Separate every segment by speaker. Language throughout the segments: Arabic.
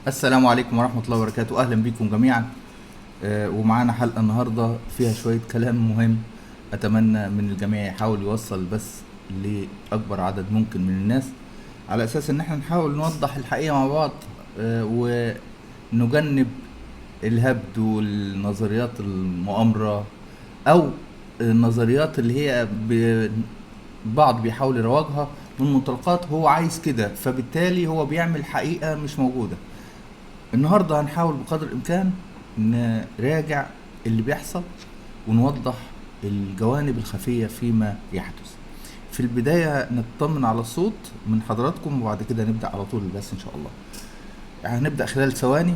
Speaker 1: السلام عليكم ورحمة الله وبركاته، أهلا بكم جميعا. ومعانا حلقة النهاردة فيها شوية كلام مهم. أتمنى من الجميع يحاول يوصل بس لأكبر عدد ممكن من الناس، على أساس إن احنا نحاول نوضح الحقيقة مع بعض، ونجنب الهبد والنظريات المؤامرة، أو النظريات اللي هي بعض بيحاول يروجها من منطلقات هو عايز كده، فبالتالي هو بيعمل حقيقة مش موجودة. النهارده هنحاول بقدر الامكان نراجع اللي بيحصل ونوضح الجوانب الخفيه فيما يحدث. في البدايه نطمن على الصوت من حضراتكم، وبعد كده نبدا على طول البث ان شاء الله. هنبدا خلال ثواني.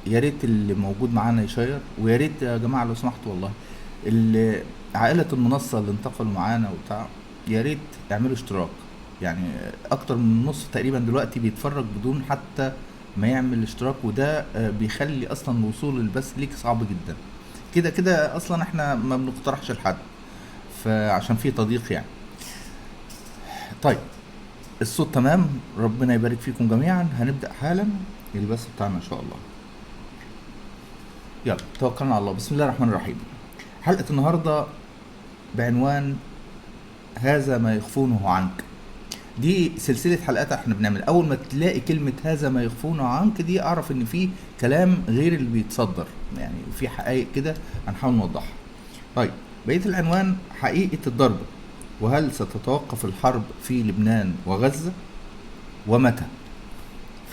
Speaker 1: يا ريت اللي موجود معانا يشير، ويا ريت يا جماعه لو سمحتوا والله عائله المنصه اللي انتقلوا معانا وبتاع، يا ريت يعملوا اشتراك. يعني اكتر من النص تقريبا دلوقتي بيتفرج بدون حتى ما يعمل اشتراك، وده بيخلي اصلا الوصول للبث ليك صعب جدا. كده كده اصلا احنا ما بنقترحش لحد، فعشان في تضييق يعني. طيب، الصوت تمام، ربنا يبارك فيكم جميعا. هنبدأ حالا البث بتاعنا ان شاء الله. يلا توكلنا على الله، بسم الله الرحمن الرحيم. حلقة النهاردة بعنوان هذا ما يخفونه عنك. دي سلسلة حلقات احنا بنعمل، اول ما تلاقي كلمة هذا ما يخفونه عنك دي اعرف ان في كلام غير اللي بيتصدر، يعني في حقائق كده هنحاول نوضحها. طيب، بقية العنوان حقيقة الضرب، وهل ستتوقف الحرب في لبنان وغزة، ومتى؟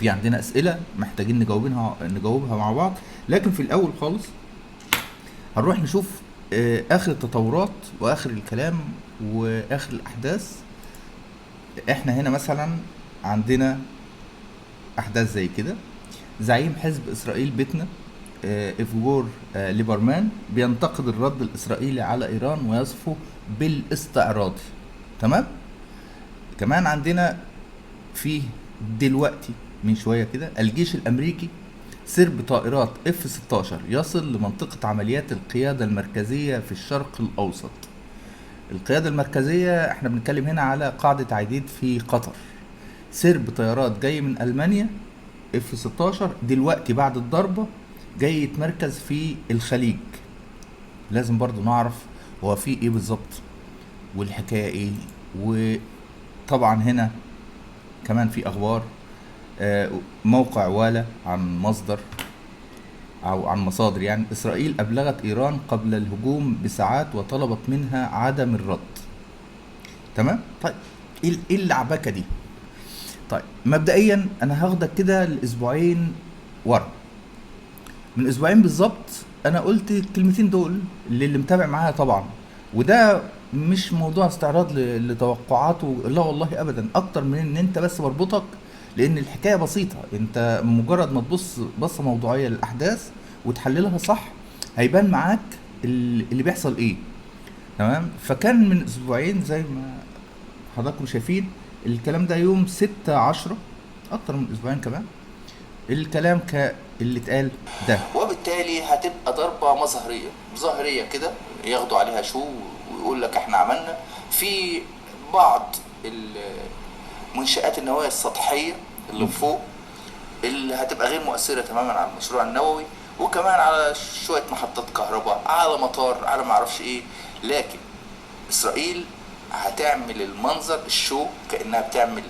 Speaker 1: في عندنا اسئلة محتاجين نجاوبها مع بعض. لكن في الاول خالص هنروح نشوف اخر التطورات واخر الكلام واخر الاحداث. احنا هنا مثلا عندنا احداث زي كده. زعيم حزب اسرائيل بيتنا افجور ليبرمان بينتقد الرد الاسرائيلي على ايران ويصفه بالاستعراضي. تمام. كمان عندنا في دلوقتي من شويه كده الجيش الامريكي سرب طائرات اف 16 يصل لمنطقه عمليات القياده المركزيه في الشرق الاوسط. القياده المركزيه احنا بنتكلم هنا على قاعده عديد في قطر. سرب طيارات جاي من المانيا اف 16 دلوقتي بعد الضربه جاي يتمركز في الخليج. لازم برضو نعرف هو في ايه بالظبط والحكايه ايه. وطبعا هنا كمان في اخبار. موقع والا عن مصدر او عن مصادر، يعني اسرائيل ابلغت ايران قبل الهجوم بساعات وطلبت منها عدم الرد. تمام. طيب، ايه اللعبكه دي؟ طيب، مبدئيا انا هاخدك كده لاسبوعين ورا. من اسبوعين بالظبط انا قلت الكلمتين دول اللي متابع معايا طبعا، وده مش موضوع استعراض لتوقعاته، لا والله ابدا، اكتر من ان انت بس بربطك، لان الحكايه بسيطه. انت مجرد ما تبص بصه موضوعيه للاحداث وتحللها صح هيبان معاك اللي بيحصل ايه. تمام. فكان من اسبوعين زي ما حضراتكم شايفين الكلام ده يوم 6/10، اكتر من اسبوعين كمان. الكلام اللي اتقال ده، وبالتالي هتبقى ضربة ظاهرية كده، ياخدوا عليها شو ويقول لك احنا عملنا في بعض المنشآت النووية السطحية اللي فوق، اللي هتبقى غير مؤثرة تماما على المشروع النووي، وكمان على شوية محطات كهرباء، على مطار، على معرفش ايه. لكن اسرائيل هتعمل المنظر الشو كأنها بتعمل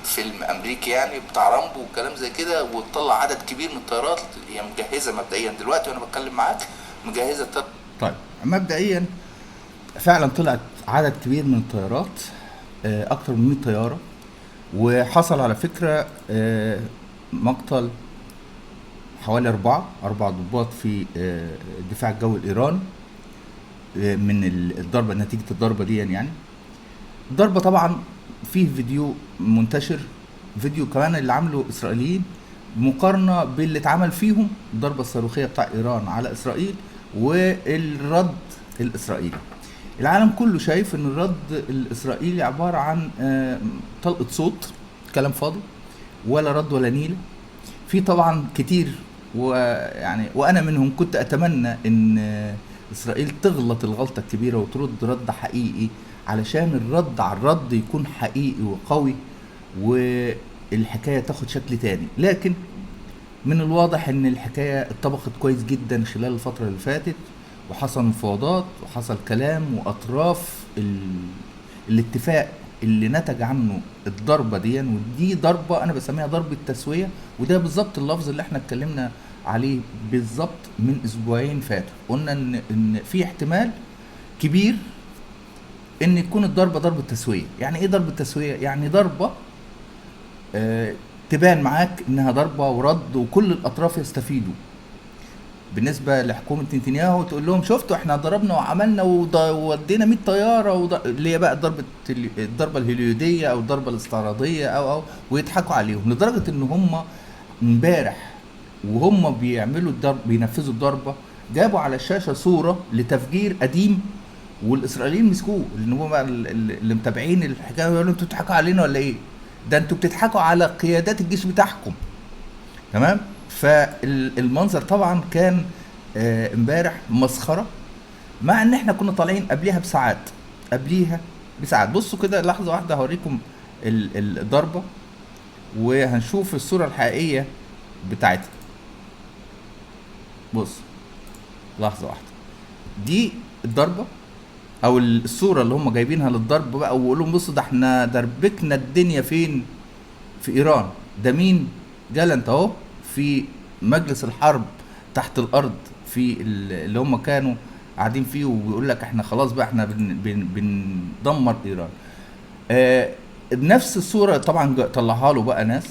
Speaker 1: فيلم امريكي يعني بتاع رامبو وكلام زي كده، وتطلع عدد كبير من الطيارات. هي مجهزه مبدئيا دلوقتي وانا بتكلم معاك، مجهزه طيب، مبدئيا فعلا طلعت عدد كبير من الطيارات، اكتر من 100 طياره. وحصل على فكره مقتل حوالي أربع ضباط في الدفاع الجوي الإيراني من الضربة، نتيجة الضربة دي يعني. الضربة طبعا فيه فيديو منتشر، فيديو كمان اللي عامله إسرائيليين مقارنة باللي اتعمل فيهم الضربة الصاروخية بتاع إيران على إسرائيل والرد الإسرائيلي. العالم كله شايف ان الرد الإسرائيلي عبارة عن طلقة صوت، كلام فاضي، ولا رد ولا نيلة. في طبعا كتير، ويعني وانا منهم كنت اتمنى ان اسرائيل تغلط الغلطة الكبيرة وترد رد حقيقي، علشان الرد على الرد يكون حقيقي وقوي والحكاية تاخد شكل تاني. لكن من الواضح ان الحكاية اتطبخت كويس جدا خلال الفترة اللي فاتت، وحصل مفاوضات وحصل كلام، واطراف الاتفاق اللي نتج عنه الضربة دي، ودي ضربة انا بسميها ضربة تسوية. وده بالظبط اللفظ اللي احنا اتكلمنا عليه بالظبط من اسبوعين فاتوا. قلنا ان في احتمال كبير ان يكون الضربة ضربة تسوية. يعني ايه ضربة تسوية؟ يعني ضربة آه تبان معاك انها ضربة ورد وكل الاطراف يستفيدوا. بالنسبة لحكومة نتنياهو تقول لهم شفتوا احنا ضربنا وعملنا وودينا 100 طيارة اللي هي بقى الضربة الهوليودية او الضربة الاستعراضية او ويضحكوا عليهم، لدرجة ان هم امبارح وهم بيعملوا الضرب بينفذوا الضربة جابوا على الشاشة صورة لتفجير قديم، والاسرائيليين مسكوه، لان هم بقى اللي متابعين الحكاية يقولوا انتوا بتضحكوا علينا ولا ايه؟ ده انتوا بتضحكوا على قيادات الجيش بتاعكم. تمام. فالمنظر طبعا كان امبارح مسخره، مع ان احنا كنا طالعين قبليها بساعات. قبليها بساعات بصوا كده لحظه واحده هوريكم الضربه وهنشوف الصوره الحقيقيه بتاعتها. بص لحظه واحده، دي الضربه او الصوره اللي هم جايبينها للضرب بقى، ويقولوا بصوا ده احنا دربكنا الدنيا فين؟ في ايران. ده مين؟ جالنت اهو في مجلس الحرب تحت الارض في اللي هم كانوا قاعدين فيه، وبيقول لك احنا خلاص بقى احنا بندمر ايران. نفس الصوره طبعا طلعها له بقى ناس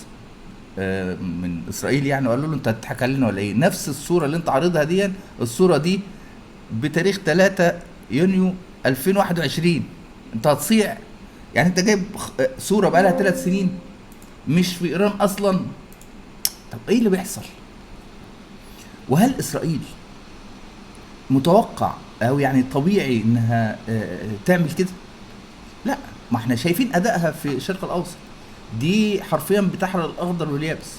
Speaker 1: من اسرائيل يعني، وقالوا له انت هتضحك علينا ولا ايه؟ نفس الصوره اللي انت عارضها دي، الصوره دي بتاريخ 3 يونيو 2021. انت هتصيع يعني؟ انت جايب صوره بقى لها 3 سنين مش في ايران اصلا. طب ايه اللي بيحصل؟ وهل اسرائيل متوقع او يعني طبيعي انها تعمل كده؟ لا، ما احنا شايفين ادائها في الشرق الاوسط. دي حرفيا بتحرق الاخضر واليابس،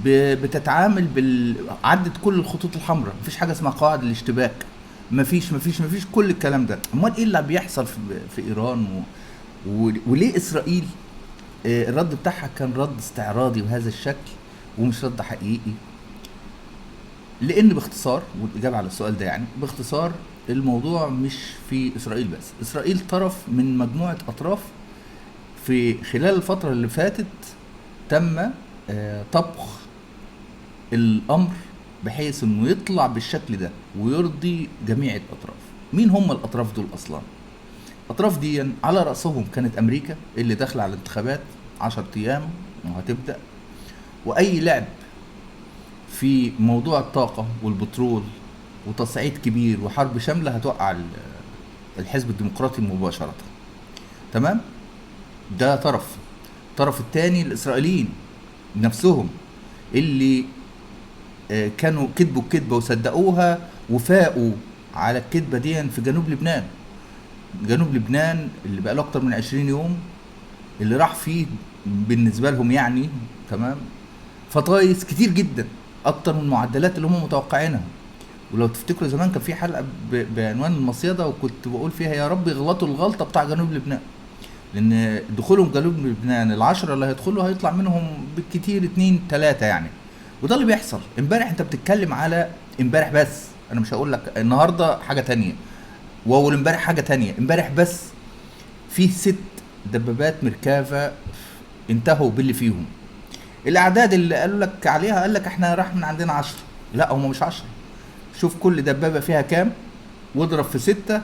Speaker 1: بتتعامل عدت كل الخطوط الحمراء. مفيش حاجه اسمها قواعد الاشتباك، مفيش كل الكلام ده. امال ايه اللي بيحصل في ايران وليه اسرائيل الرد بتاعها كان رد استعراضي بهذا الشكل ومش رد حقيقي؟ لان باختصار، والاجابه على السؤال ده يعني باختصار، الموضوع مش في اسرائيل بس. اسرائيل طرف من مجموعه اطراف في خلال الفتره اللي فاتت تم طبخ الامر بحيث انه يطلع بالشكل ده ويرضي جميع الاطراف. مين هم الاطراف دول اصلا؟ الاطراف دي على راسهم كانت امريكا اللي داخله على الانتخابات 10 ايام وهتبدا، واي لعب في موضوع الطاقة والبترول وتصعيد كبير وحرب شاملة هتوقع الحزب الديمقراطي مباشرة. تمام؟ ده الطرف التاني الإسرائيليين نفسهم اللي كانوا كذبوا الكذبة وصدقوها وفاقوا على الكذبة دي في جنوب لبنان. جنوب لبنان اللي بقى له أكتر من 20 يوم اللي راح فيه بالنسبة لهم يعني تمام فطايس كتير جدا، اكتر من المعدلات اللي هم متوقعينها. ولو تفتكروا زمان كان في حلقه بعنوان المصيده، وكنت بقول فيها يا رب يغلطوا الغلطه بتاع جنوب لبنان، لان دخولهم جنوب لبنان ال10 اللي هيدخلوا هيطلع منهم بالكتير 2 3 يعني. وده اللي بيحصل. امبارح انت بتتكلم على امبارح بس، انا مش هقول لك النهارده حاجه تانية واول امبارح حاجه تانية. امبارح بس في 6 دبابات ميركافا انتهوا باللي فيهم. الاعداد اللي قالوا لك عليها قال لك احنا راح من عندنا 10، لا هم مش 10. شوف كل دبابة فيها كام واضرب في 6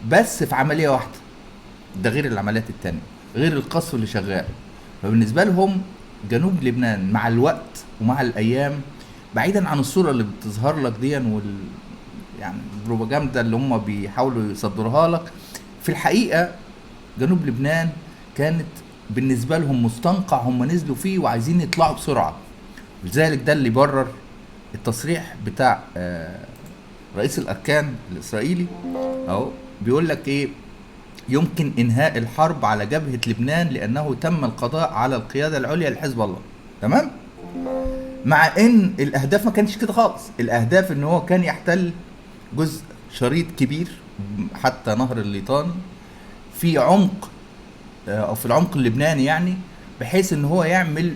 Speaker 1: بس في عملية واحدة، ده غير العمليات التانية، غير القصف اللي شغال. فبالنسبة لهم جنوب لبنان مع الوقت ومع الايام، بعيدا عن الصورة اللي بتظهر لك دي يعني البروباجندا اللي هم بيحاولوا يصدروها لك، في الحقيقة جنوب لبنان كانت بالنسبة لهم مستنقع هم نزلوا فيه وعايزين يطلعوا بسرعة. لذلك ده اللي برر التصريح بتاع رئيس الأركان الإسرائيلي أهو بيقول لك إيه: يمكن إنهاء الحرب على جبهة لبنان لأنه تم القضاء على القيادة العليا لحزب الله. تمام؟ مع إن الأهداف ما كانتش كده خالص. الأهداف إن هو كان يحتل جزء شريط كبير حتى نهر الليطان في عمق او في العمق اللبناني يعني، بحيث ان هو يعمل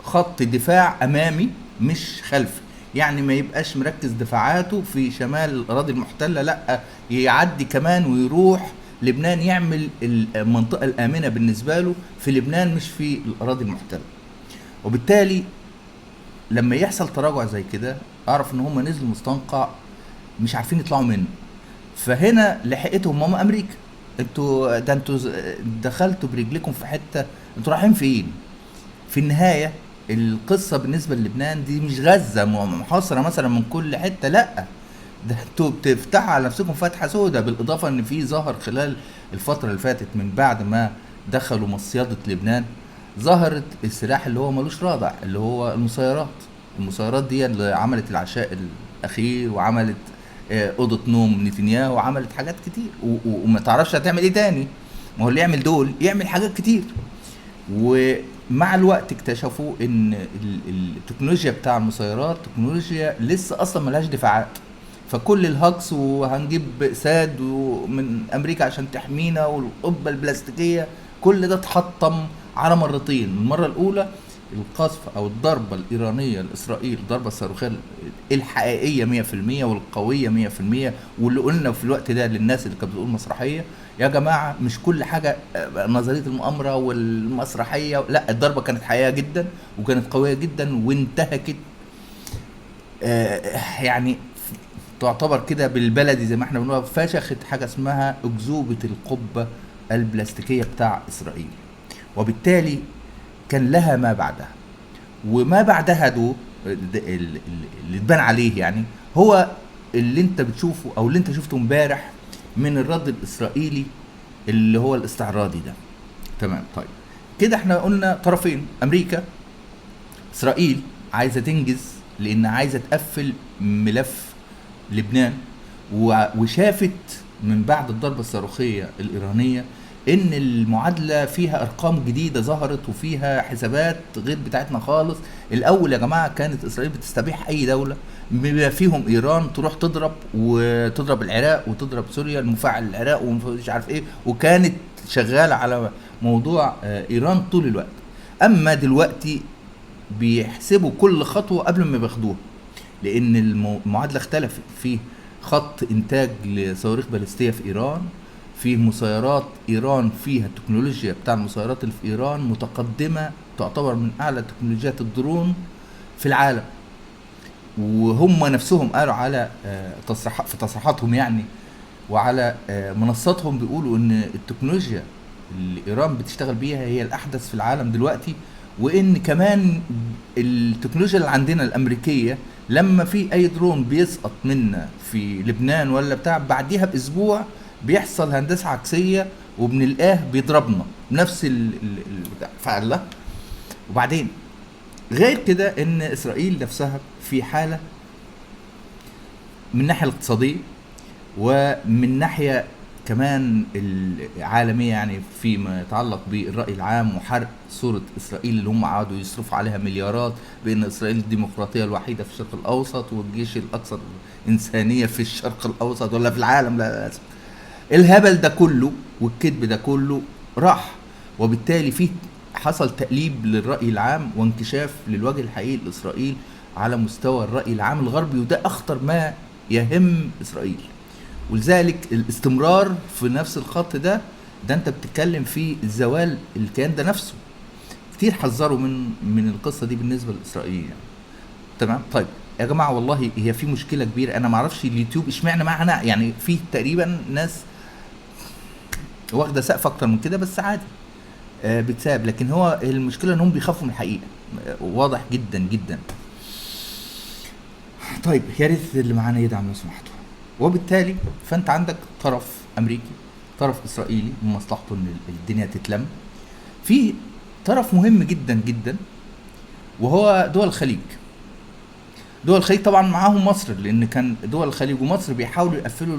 Speaker 1: خط دفاع امامي مش خلفي. يعني ما يبقاش مركز دفاعاته في شمال الاراضي المحتله، لا، يعدي كمان ويروح لبنان، يعمل المنطقه الامنه بالنسبه له في لبنان مش في الاراضي المحتله. وبالتالي لما يحصل تراجع زي كده، اعرف ان هم نزلوا مستنقع مش عارفين يطلعوا منه. فهنا لحقتهم ماما امريكا، انتوا دخلتوا برجلكم في حته، انتوا رايحين فين؟ في النهايه القصه بالنسبه للبنان دي مش غزه محاصره مثلا من كل حته، لا، ده انتوا بتفتحوا على نفسكم فتحه سودة. بالاضافه ان في ظهر خلال الفتره اللي فاتت من بعد ما دخلوا مصيده لبنان، ظهرت السلاح اللي هو ملوش رادع، اللي هو المسيرات. المسيرات دي اللي عملت العشاء الاخير، وعملت اوضه نوم نتنياهو، وعملت حاجات كتير، وما تعرفش هتعمل ايه تاني. ما هو اللي يعمل دول يعمل حاجات كتير. ومع الوقت اكتشفوا ان التكنولوجيا بتاع المسيرات تكنولوجيا لسه اصلا ملهاش دفاعات. فكل الهجص وهنجيب ساد من امريكا عشان تحمينا، والقبه البلاستيكيه، كل ده اتحطم على مرتين. المره الاولى القصف او الضربه الايرانيه لاسرائيل، الضربه الصاروخيه الحقيقيه 100% والقويه 100%، واللي قلنا في الوقت ده للناس اللي كانت بتقول مسرحيه، يا جماعه مش كل حاجه نظريه المؤامره والمسرحيه، لا، الضربه كانت حقيقيه جدا وكانت قويه جدا وانتهكت يعني تعتبر كده بالبلدي زي ما احنا بنقول، فشخت حاجه اسمها اكذوبه القبه البلاستيكيه بتاع اسرائيل. وبالتالي كان لها ما بعدها، وما بعدها اللي تبان عليه يعني هو اللي انت بتشوفه او اللي انت شفته امبارح من الرد الاسرائيلي اللي هو الاستعراضي ده. تمام. طيب كده احنا قلنا طرفين، امريكا، اسرائيل عايزه تنجز لان عايزه تقفل ملف لبنان، وشافت من بعد الضربه الصاروخيه الايرانيه ان المعادله فيها ارقام جديده ظهرت، وفيها حسابات غير بتاعتنا خالص. الاول يا جماعه كانت اسرائيل بتستبيح اي دوله بما فيهم ايران تروح تضرب، وتضرب العراق وتضرب سوريا، المفاعل العراق ومش عارف ايه، وكانت شغاله على موضوع ايران طول الوقت. اما دلوقتي بيحسبوا كل خطوه قبل ما بياخدوها، لان المعادله اختلفت. فيه خط انتاج لصواريخ باليستيه في ايران، فيه مسيرات ايران فيها التكنولوجيا بتاع المسيرات اللي في ايران متقدمه، تعتبر من اعلى تكنولوجيات الدرون في العالم. وهم نفسهم قالوا على في تصريحاتهم يعني، وعلى منصاتهم بيقولوا ان التكنولوجيا اللي ايران بتشتغل بيها هي الاحدث في العالم دلوقتي. وان كمان التكنولوجيا اللي عندنا الامريكيه، لما في اي درون بيسقط منا في لبنان ولا بتاع، بعديها باسبوع بيحصل هندسه عكسيه وبنلقاه بيضربنا نفس البتاع. فقال. وبعدين غير كده ان اسرائيل نفسها في حاله من الناحيه الاقتصاديه، ومن ناحيه كمان العالميه، يعني فيما يتعلق بالراي العام وحرق صوره اسرائيل اللي هم قعدوا يصرفوا عليها مليارات، بان اسرائيل الديمقراطيه الوحيده في الشرق الاوسط والجيش الاكثر انسانيه في الشرق الاوسط ولا في العالم. لا للاسف الهبل ده كله والكذب ده كله راح. وبالتالي في حصل تقليب للراي العام وانكشاف للوجه الحقيقي لاسرائيل على مستوى الراي العام الغربي، وده اخطر ما يهم اسرائيل. ولذلك الاستمرار في نفس الخط ده انت بتتكلم في زوال الكيان ده نفسه. كتير حذروا من القصه دي بالنسبه لاسرائيل يعني. تمام. طيب يا جماعه والله هي في مشكله كبيره، انا ما اعرفش اليوتيوب اشمعنى معنا، يعني في تقريبا ناس واخده سقف اكتر من كده، بس عادي بتساب. لكن هو المشكله انهم بيخافوا من الحقيقه، واضح جدا جدا. طيب يا ريت اللي معانا يدعم لو سمحتوا. وبالتالي فانت عندك طرف امريكي، طرف اسرائيلي من مصلحته ان الدنيا تتلم. في طرف مهم جدا جدا وهو دول الخليج. دول الخليج طبعا معاهم مصر، لان كان دول الخليج ومصر بيحاولوا يقفلوا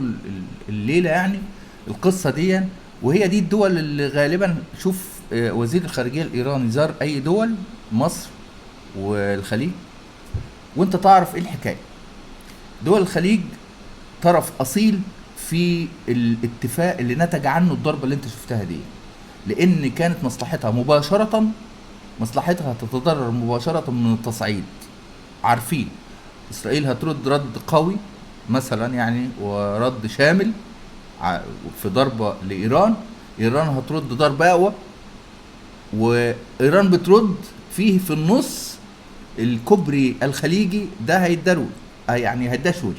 Speaker 1: الليله يعني القصه دي. وهي دي الدول اللي غالبا شوف وزير الخارجيه الايراني زار اي دول، مصر والخليج، وانت تعرف ايه الحكايه. دول الخليج طرف اصيل في الاتفاق اللي نتج عنه الضربه اللي انت شفتها دي، لان كانت مصلحتها تتضرر مباشره من التصعيد. عارفين اسرائيل هترد رد قوي مثلا يعني، ورد شامل في ضربة لإيران. إيران هترد ضربة أقوى، وإيران بترد فيه في النص الكوبري الخليجي ده هيتدرول، يعني هيدشول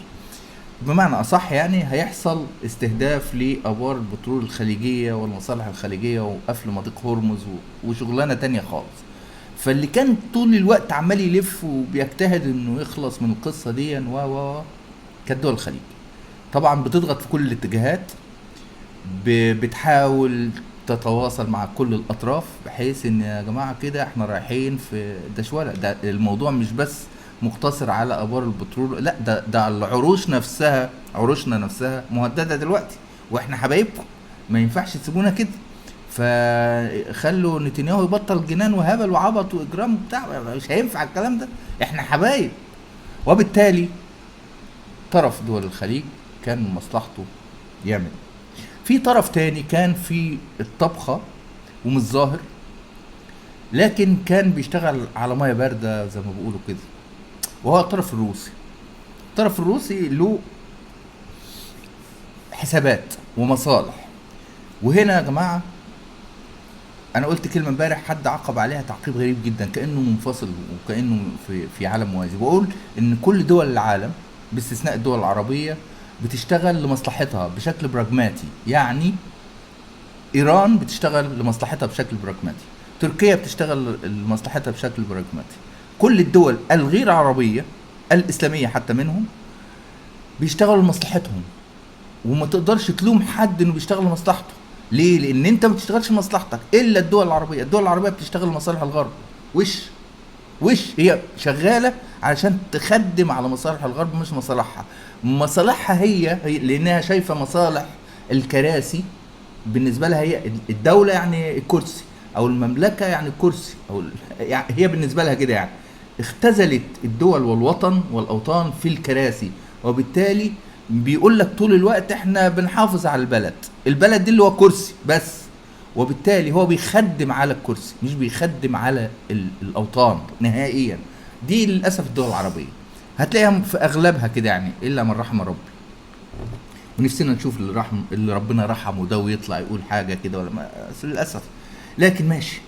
Speaker 1: بمعنى أصح. يعني هيحصل استهداف لأبار البترول الخليجية والمصالح الخليجية وقفل مضيق هرمز وشغلانة تانية خالص. فاللي كان طول الوقت عمال يلف وبيجتهد انه يخلص من القصة دي كانت دول الخليج. طبعا بتضغط في كل الاتجاهات، بتحاول تتواصل مع كل الاطراف بحيث ان يا جماعه كده احنا رايحين في دشوله. ده الموضوع مش بس مقتصر على ابار البترول، لا ده العروش نفسها، عروشنا نفسها مهدده دلوقتي، واحنا حبايبكم ما ينفعش تسيبونا كده. فخلوا نتنياهو يبطل جنان وهبل وعبط واجرام بتاع، مش هينفع الكلام ده، احنا حبايب. وبالتالي طرف دول الخليج كان من مصلحته يعمل. في طرف تاني كان في الطبخة ومش ظاهر، لكن كان بيشتغل على ميه باردة زي ما بيقولوا كده، وهو الطرف الروسي. الطرف الروسي له حسابات ومصالح. وهنا يا جماعة انا قلت كلمة امبارح حد عقب عليها تعقيب غريب جدا، كأنه منفصل وكأنه في عالم موازي. بقول ان كل دول العالم باستثناء الدول العربية بتشتغل لمصلحتها بشكل براجماتي. يعني ايران بتشتغل لمصلحتها بشكل براجماتي، تركيا بتشتغل لمصلحتها بشكل براجماتي، كل الدول الغير عربية الاسلامية حتى منهم بيشتغلوا لمصلحتهم. وما تقدرش تلوم حد انه بيشتغل لمصلحته. ليه؟ لان انت ما بتشتغلش لمصلحتك الا الدول العربية. الدول العربية بتشتغل لمصالح الغرب، وش هي شغالة علشان تخدم على مصالح الغرب مش مصالحها. مصالحها هي لانها شايفة مصالح الكراسي بالنسبة لها، هي الدولة يعني الكرسي، او المملكة يعني الكرسي، يعني هي بالنسبة لها كده. يعني اختزلت الدول والوطن والاوطان في الكراسي، وبالتالي بيقول لك طول الوقت احنا بنحافظ على البلد دي اللي هو كرسي بس. وبالتالي هو بيخدم على الكرسي مش بيخدم على الاوطان نهائيا. دي للاسف الدول العربية هتلاقيها في اغلبها كده يعني، الا من رحم ربي. ونفسنا نشوف اللي ربنا رحمه ده ويطلع يقول حاجة كده ولا ما، للأسف. لكن ماشي،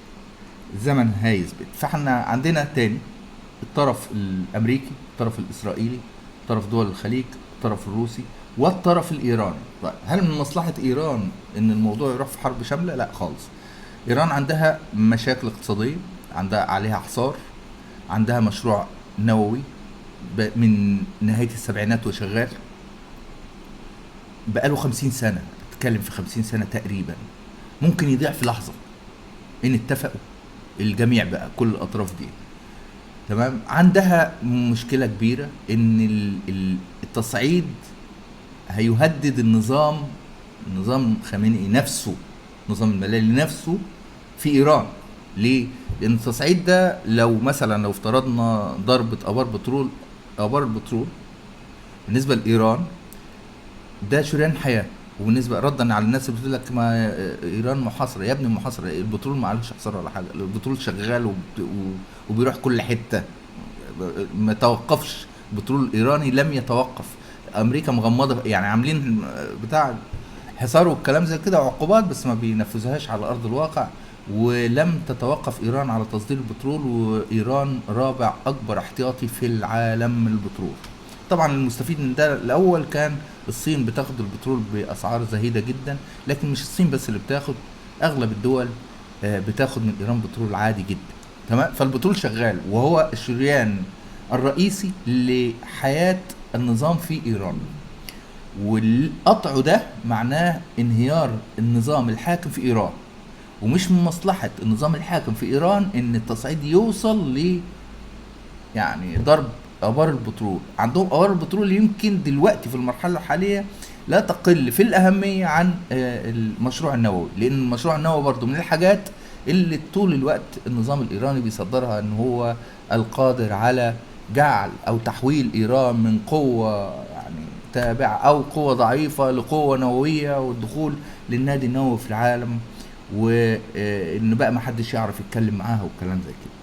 Speaker 1: الزمن هيثبت. فاحنا عندنا تاني الطرف الأمريكي، الطرف الإسرائيلي، طرف دول الخليج، الطرف الروسي، والطرف الإيراني. طيب هل من مصلحة إيران إن الموضوع يروح في حرب شاملة؟ لا خالص. إيران عندها مشاكل اقتصادية، عندها عليها حصار، عندها مشروع نووي من نهاية السبعينات وشغال بقاله 50 سنة. تتكلم في 50 سنة تقريبا، ممكن يضيع في لحظة إن اتفقوا الجميع بقى كل الأطراف دي. تمام. عندها مشكلة كبيرة إن التصعيد هيهدد نظام خامنئي نفسه، نظام الملالي نفسه في إيران. ليه؟ لأن التصعيد ده لو مثلا لو افترضنا ضربة آبار البترول بالنسبة لإيران ده شريان حياه. وبالنسبه ردا على الناس اللي بتقول لك ما ايران محاصره، يا ابني محاصره، البترول ما عليهوش حصار ولا حاجه، البترول شغال وبيروح كل حته، ما توقفش. البترول الايراني لم يتوقف. امريكا مغمضه يعني، عاملين بتاع حصار والكلام زي كده وعقوبات، بس ما بينفذوهاش على ارض الواقع. ولم تتوقف ايران على تصدير البترول، وايران رابع اكبر احتياطي في العالم من البترول. طبعا المستفيد من ده الاول كان الصين، بتاخد البترول باسعار زهيده جدا، لكن مش الصين بس اللي بتاخد، اغلب الدول بتاخد من ايران بترول عادي جدا. تمام. فالبترول شغال وهو الشريان الرئيسي لحياه النظام في ايران. والقطع ده معناه انهيار النظام الحاكم في ايران، ومش من مصلحه النظام الحاكم في ايران ان التصعيد يوصل ل يعني ضرب ابار البترول. عندهم ابار البترول يمكن دلوقتي في المرحله الحاليه لا تقل في الاهميه عن المشروع النووي، لان المشروع النووي برضو من الحاجات اللي طول الوقت النظام الايراني بيصدرها ان هو القادر على جعل او تحويل ايران من قوه يعني تابعه او قوه ضعيفه لقوه نوويه، والدخول للنادي النووي في العالم، وان بقى ما حدش يعرف يتكلم معاها والكلام زي كده.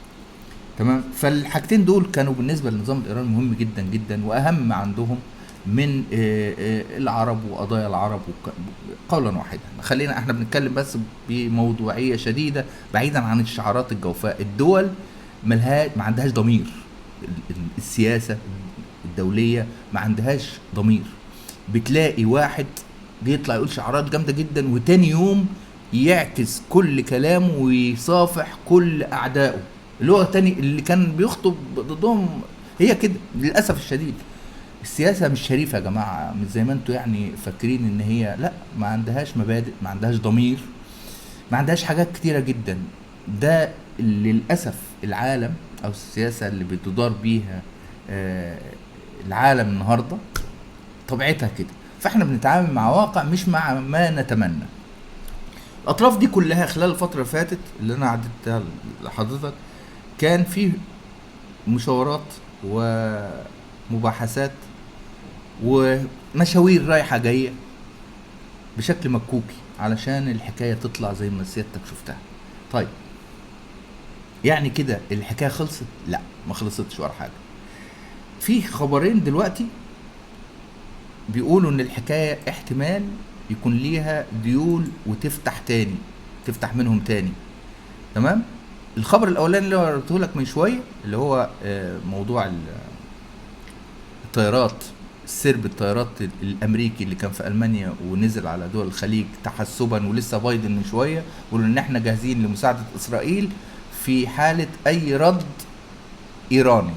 Speaker 1: تمام. فالحاجتين دول كانوا بالنسبه للنظام الايراني مهم جدا جدا واهم عندهم من العرب وقضايا العرب قولا واحدا. خلينا احنا بنتكلم بس بموضوعيه شديده بعيدا عن الشعارات الجوفاء. الدول ما عندهاش ضمير. السياسه الدوليه ما عندهاش ضمير. بتلاقي واحد بيطلع يقول شعارات جامده جدا وتاني يوم يعكس كل كلامه ويصافح كل اعدائه اللي هو تاني اللي كان بيخطب ضدهم. هي كده للاسف الشديد. السياسه مش شريفه يا جماعه، مش زي ما انتوا يعني فاكرين ان هي، لا، ما عندهاش مبادئ، ما عندهاش ضمير، ما عندهاش حاجات كتيره جدا. ده للاسف العالم او السياسه اللي بتدار بيها آه، العالم النهارده طبيعتها كده. فاحنا بنتعامل مع واقع مش مع ما نتمنى. الاطراف دي كلها خلال الفتره اللي فاتت اللي انا عدتها لحضرتك كان في مشاورات ومباحثات ومشاوير رايحه جايه بشكل مكوكي علشان الحكايه تطلع زي ما سيادتك شفتها. طيب يعني كده الحكايه خلصت؟ لا، ما خلصتش ولا حاجه. في خبرين دلوقتي بيقولوا ان الحكايه احتمال يكون ليها ديول وتفتح تاني، تفتح منهم تاني. تمام. الخبر الاولاني اللي قلته لك من شويه اللي هو موضوع الطيارات، سرب الطيارات الامريكي اللي كان في المانيا ونزل على دول الخليج تحسبا. ولسه بايدن من شويه بيقول ان احنا جاهزين لمساعده اسرائيل في حاله اي رد ايراني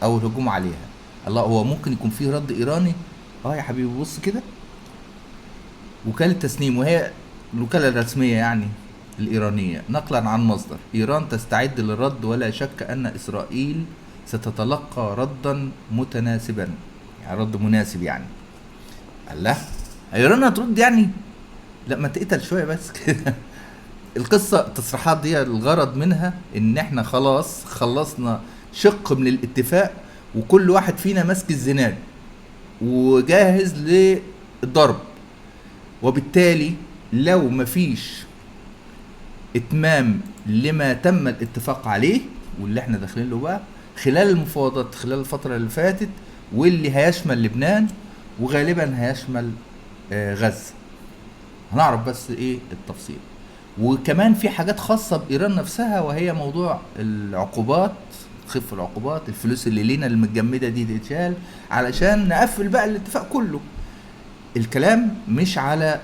Speaker 1: او الهجوم عليها. الله، هو ممكن يكون في رد ايراني؟ اه يا حبيبي بص كده. وكالة تسنيم، وهي الوكالة الرسمية يعني الإيرانية، نقلا عن مصدر: إيران تستعد للرد ولا شك أن إسرائيل ستتلقى ردا متناسبا، يعني رد مناسب يعني. الله، إيران هترد يعني؟ لا، ما تقتل شوية بس كده. القصة التصريحات دي الغرض منها إن إحنا خلاص خلصنا شق من الاتفاق وكل واحد فينا ماسك الزناد وجاهز للضرب. وبالتالي لو مفيش اتمام لما تم الاتفاق عليه واللي احنا داخلين له بقى خلال المفاوضات خلال الفترة اللي فاتت، واللي هيشمل لبنان وغالبا هيشمل غزة، هنعرف بس ايه التفصيل. وكمان في حاجات خاصة بإيران نفسها، وهي موضوع العقوبات، خف العقوبات، الفلوس اللي لينا المتجمدة دي تتشال علشان نقفل بقى الاتفاق كله. الكلام مش على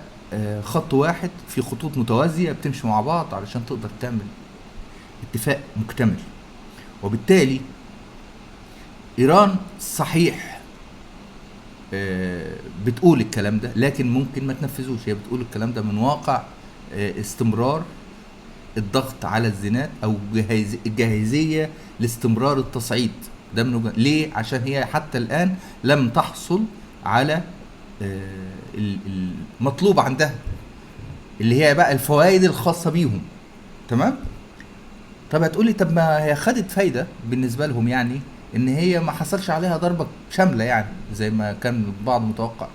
Speaker 1: خط واحد، في خطوط متوازية بتمشي مع بعض علشان تقدر تعمل اتفاق مكتمل. وبالتالي ايران صحيح بتقول الكلام ده لكن ممكن ما تنفذوش. هي بتقول الكلام ده من واقع استمرار الضغط على الزناد او الجاهزية لاستمرار التصعيد ده. من ليه؟ عشان هي حتى الان لم تحصل على المطلوب عندها اللي هي بقى الفوائد الخاصة بيهم. تمام. طب هتقولي طب ما هي خدت فايدة بالنسبة لهم، يعني ان هي ما حصلش عليها ضربة شاملة يعني زي ما كان البعض متوقع،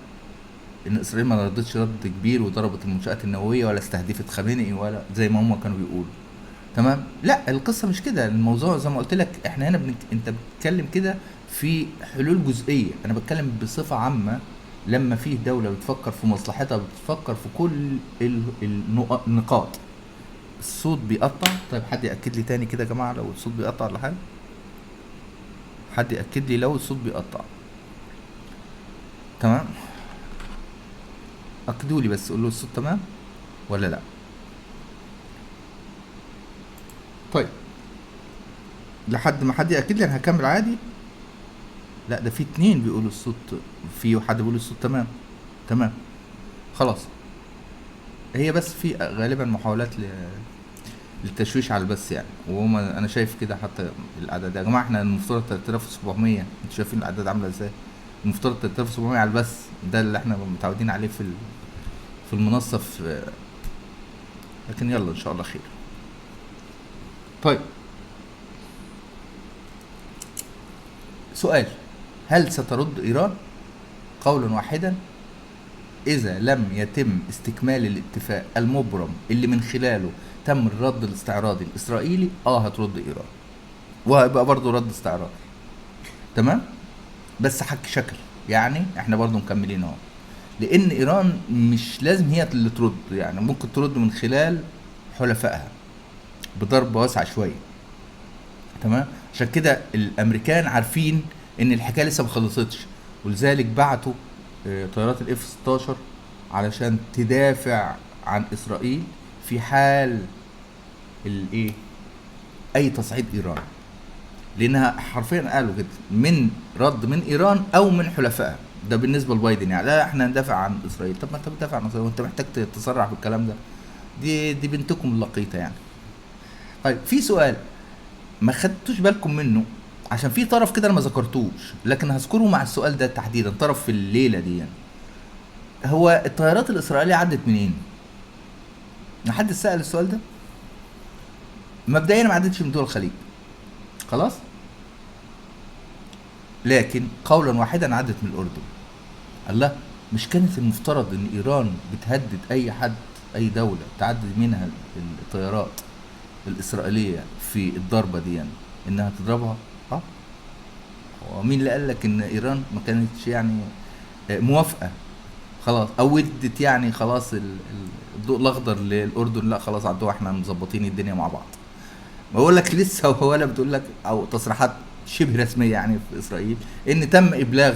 Speaker 1: ان اسرائيل ما ردتش رد كبير وضربت المنشآت النووية ولا استهدفت خامنئي ولا زي ما هم كانوا بيقولوا. تمام. لا، القصة مش كده. الموضوع زي ما قلت لك احنا هنا انت بتتكلم كده في حلول جزئية، انا بتكلم بصفة عامة. لما فيه دولة بتفكر في مصلحتها بتفكر في كل النقاط. الصوت بيقطع. طيب حد يأكد لي تاني كده يا جماعة لو الصوت بيقطع ولا حاجة. حد يأكد لي لو الصوت بيقطع. تمام، أكدوا لي بس، قولوا الصوت تمام ولا لا. طيب لحد ما حد يأكد لي أنا هكمل عادي. لا، ده في اتنين بيقولوا الصوت، في حد بيقول الصوت تمام. تمام خلاص. هي بس في غالبا محاولات للتشويش على البث يعني، وهما انا شايف كده. حتى الاعداد يا جماعه احنا المفترض 3700، انتوا شايفين الاعداد عامله ازاي؟ المفترض 3700 على البث، ده اللي احنا متعودين عليه في المنصه لكن يلا ان شاء الله خير. طيب سؤال: هل سترد ايران؟ قولا واحدا: اذا لم يتم استكمال الاتفاق المبرم اللي من خلاله تم الرد الاستعراضي الاسرائيلي، هترد ايران. وهيبقى برضه رد استعراضي. تمام. بس حك شكل، يعني احنا برضه مكملين اهو، لان ايران مش لازم هي اللي ترد، يعني ممكن ترد من خلال حلفائها بضربه واسعه شويه. تمام. عشان كده الامريكان عارفين ان الحكايه لسه ما خلصتش، ولذلك بعتوا طيارات الاف 16 علشان تدافع عن اسرائيل في حال الايه، اي تصعيد ايران. لانها حرفيا قالوا كده من رد من ايران او من حلفائها. ده بالنسبه لبايدن، يعني لا احنا ندافع عن اسرائيل. طب ما انت بتدافع عن اسرائيل وانت محتاج تتصرح بالكلام ده؟ دي بنتكم اللقيطه يعني. طيب في سؤال ما خدتوش بالكم منه، عشان في طرف كده انا ما ذكرتوش، لكن هذكره مع السؤال ده تحديدا، طرف في الليله دي يعني. هو الطيارات الاسرائيليه عدت منين؟ حد سأل السؤال ده؟ مبدئيا ما عدتش من دول الخليج، خلاص، لكن قولا واحدا عدت من الاردن. الله، مش كانت المفترض ان ايران بتهدد اي حد، اي دوله تعدي منها الطيارات الاسرائيليه في الضربه دي يعني انها تضربها؟ اه. ومين اللي قال لك ان ايران ما كانتش يعني موافقه خلاص، او ودت يعني خلاص الضوء الاخضر للاردن؟ لا خلاص عدوها، احنا مظبطين الدنيا مع بعض. بقول لك لسه ولا بتقول لك، او تصريحات شبه رسميه يعني في اسرائيل ان تم ابلاغ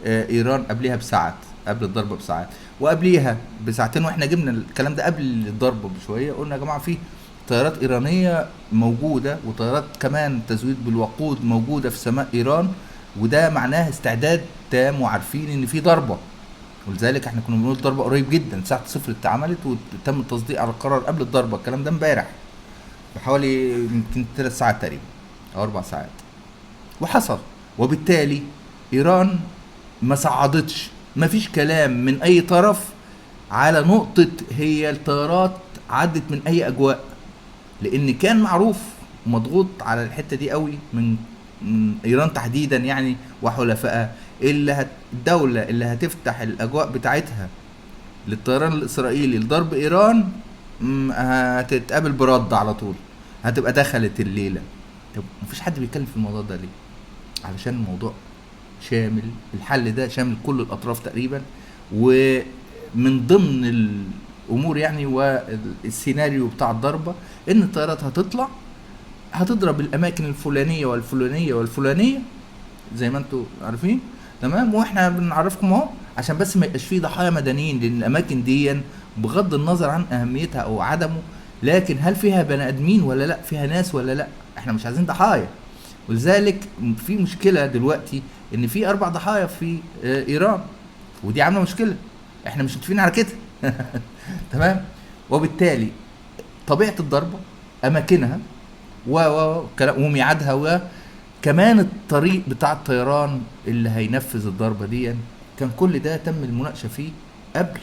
Speaker 1: ايران قبلها بساعات، قبل الضربه بساعات، وقبليها بساعتين. واحنا جبنا الكلام ده قبل الضربه بشويه، قلنا يا جماعه في طيارات ايرانيه موجوده، وطيارات كمان تزويد بالوقود موجوده في سماء ايران، وده معناه استعداد تام، وعارفين ان في ضربه. ولذلك احنا كنا بنقول ضربه قريب جدا، ساعه صفر اتعملت وتم التصديق على القرار قبل الضربه، الكلام ده امبارح بحوالي يمكن 3 ساعات تقريبا او 4 ساعات، وحصل. وبالتالي ايران ما صعدتش، ما فيش كلام من اي طرف على نقطة هي الطيارات عدت من اي اجواء، لان كان معروف ومضغوط على الحتة دي قوي من ايران تحديدا يعني وحلفائها، الدولة اللي هتفتح الاجواء بتاعتها للطيران الاسرائيلي لضرب ايران هتتقابل برد على طول، هتبقى دخلت الليله. طب مفيش حد بيتكلم في الموضوع ده ليه؟ علشان الموضوع شامل، الحل ده شامل كل الاطراف تقريبا، ومن ضمن الامور يعني والسيناريو بتاع الضربه ان الطيارات هتطلع هتضرب الاماكن الفلانيه والفلانيه والفلانيه زي ما انتم عارفين. تمام. واحنا بنعرفكم اهو عشان بس ما يبقاش فيه ضحايا مدنيين، لان الاماكن دي بغض النظر عن اهميتها او عدمه، لكن هل فيها بني ادمين ولا لا، فيها ناس ولا لا، احنا مش عايزين ضحايا. ولذلك في مشكله دلوقتي ان في 4 ضحايا في ايران، ودي عامله مشكله، احنا مش متفقين على كده. تمام. وبالتالي طبيعه الضربه، اماكنها وميعادها، وكمان الطريق بتاع الطيران اللي هينفذ الضربه دي، كان كل ده تم المناقشه فيه قبل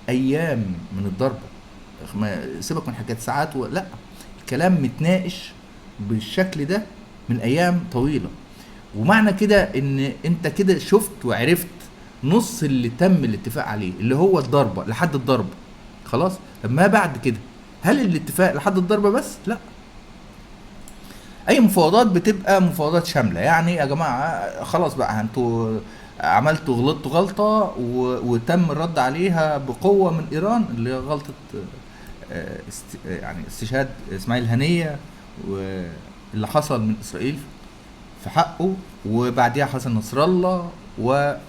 Speaker 1: ايام من الضربه. سيبك من حكايه ساعات لا، الكلام متناقش بالشكل ده من ايام طويله. ومعنى كده ان انت كده شفت وعرفت نص اللي تم الاتفاق عليه، اللي هو الضربه لحد الضربه خلاص. طب ما بعد كده، هل الاتفاق لحد الضربه بس؟ لا، اي مفاوضات بتبقى مفاوضات شامله. يعني يا جماعه خلاص بقى، انتوا عملتوا غلطتوا غلطه وتم الرد عليها بقوه من ايران، اللي هي غلطه يعني استشهاد اسماعيل هنيه واللي حصل من اسرائيل في حقه، وبعديها حسن نصر الله، والرد